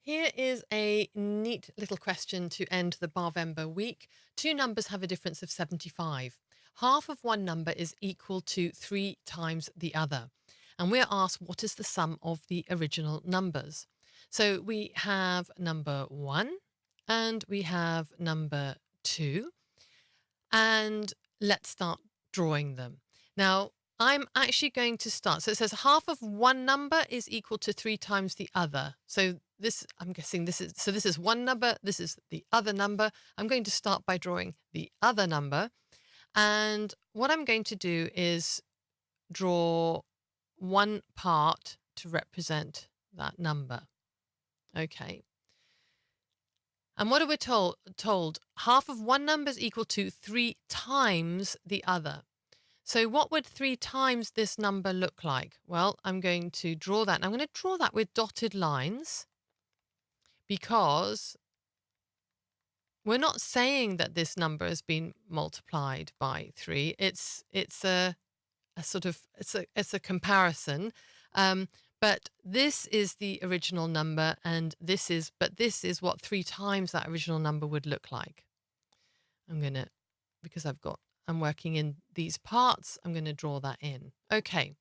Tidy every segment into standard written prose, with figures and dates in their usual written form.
Here is a neat little question to end the Barvember week. Two numbers have a difference of 75. Half of one number is equal to three times the other. And we're asked what is the sum of the original numbers. So we have number one and we have number two. And let's start drawing them. Now, I'm actually going to start. So it says half of one number is equal to three times the other. So this, I'm guessing this is one number, this is the other number. I'm going to start by drawing the other number. And what I'm going to do is draw one part to represent that number. Okay. And what are we told? Half of one number is equal to three times the other. So what would three times this number look like? Well, I'm going to draw that. And I'm going to draw that with dotted lines because we're not saying that this number has been multiplied by three. It's a sort of it's a comparison. But this is the original number, and this is what three times that original number would look like. I'm going to, because I'm working in these parts, I'm going to draw that in. Okay.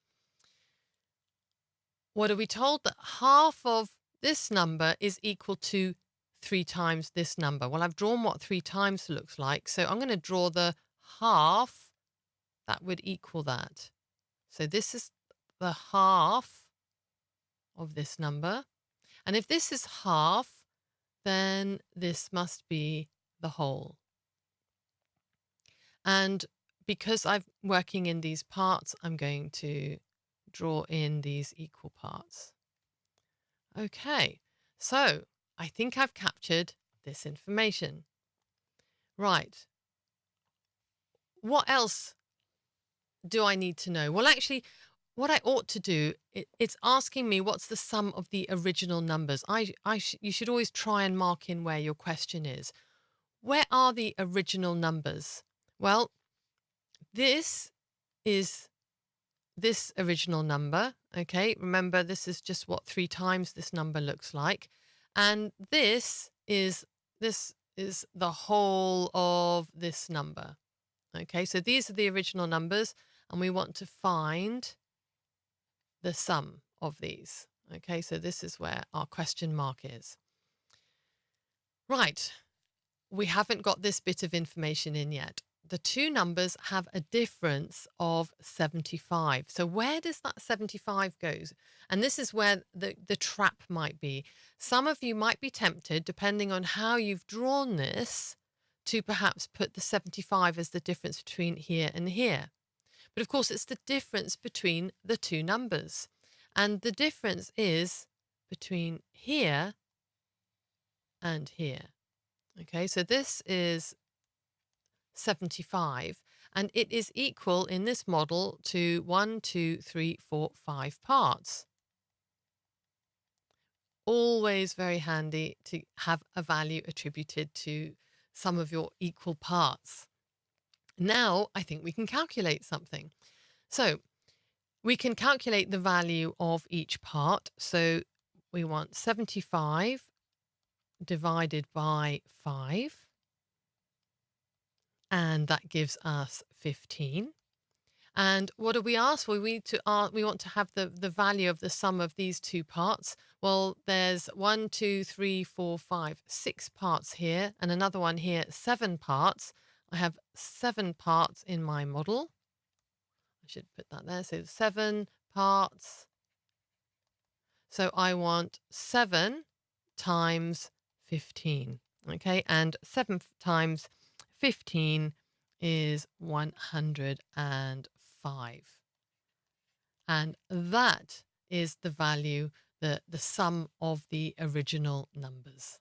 What are we told? That half of this number is equal to three times this number. Well, I've drawn what three times looks like, so I'm going to draw the half that would equal that. So this is the half of this number. And if this is half, then this must be the whole. And because I'm working in these parts, I'm going to draw in these equal parts. Okay, so I think I've captured this information. Right. What else do I need to know? Well, actually, what I ought to do, it's asking me what's the sum of the original numbers. You should always try and mark in where your question is. Where are the original numbers? Well, this is this original number. Okay, remember this is just what three times this number looks like. And this is the whole of this number. Okay, so these are the original numbers, and we want to find the sum of these. Okay, so this is where our question mark is. Right, we haven't got this bit of information in yet. The two numbers have a difference of 75. So where does that 75 go? And this is where the trap might be. Some of you might be tempted, depending on how you've drawn this, to perhaps put the 75 as the difference between here and here. But of course, it's the difference between the two numbers. And the difference is between here and here. Okay, so this is 75, and it is equal in this model to 1, 2, 3, 4, 5 parts. Always very handy to have a value attributed to some of your equal parts. Now, I think we can calculate something. So we can calculate the value of each part. So we want 75 divided by 5. And that gives us 15. And what do we ask for? We want to have the value of the sum of these two parts. Well, there's 1, 2, 3, 4, 5, 6 parts here, and another one here, 7 parts. I have 7 parts in my model. I should put that there. So 7 parts. So I want 7 times 15. Okay, and 7 times 15 is 105. And that is the value, the sum of the original numbers.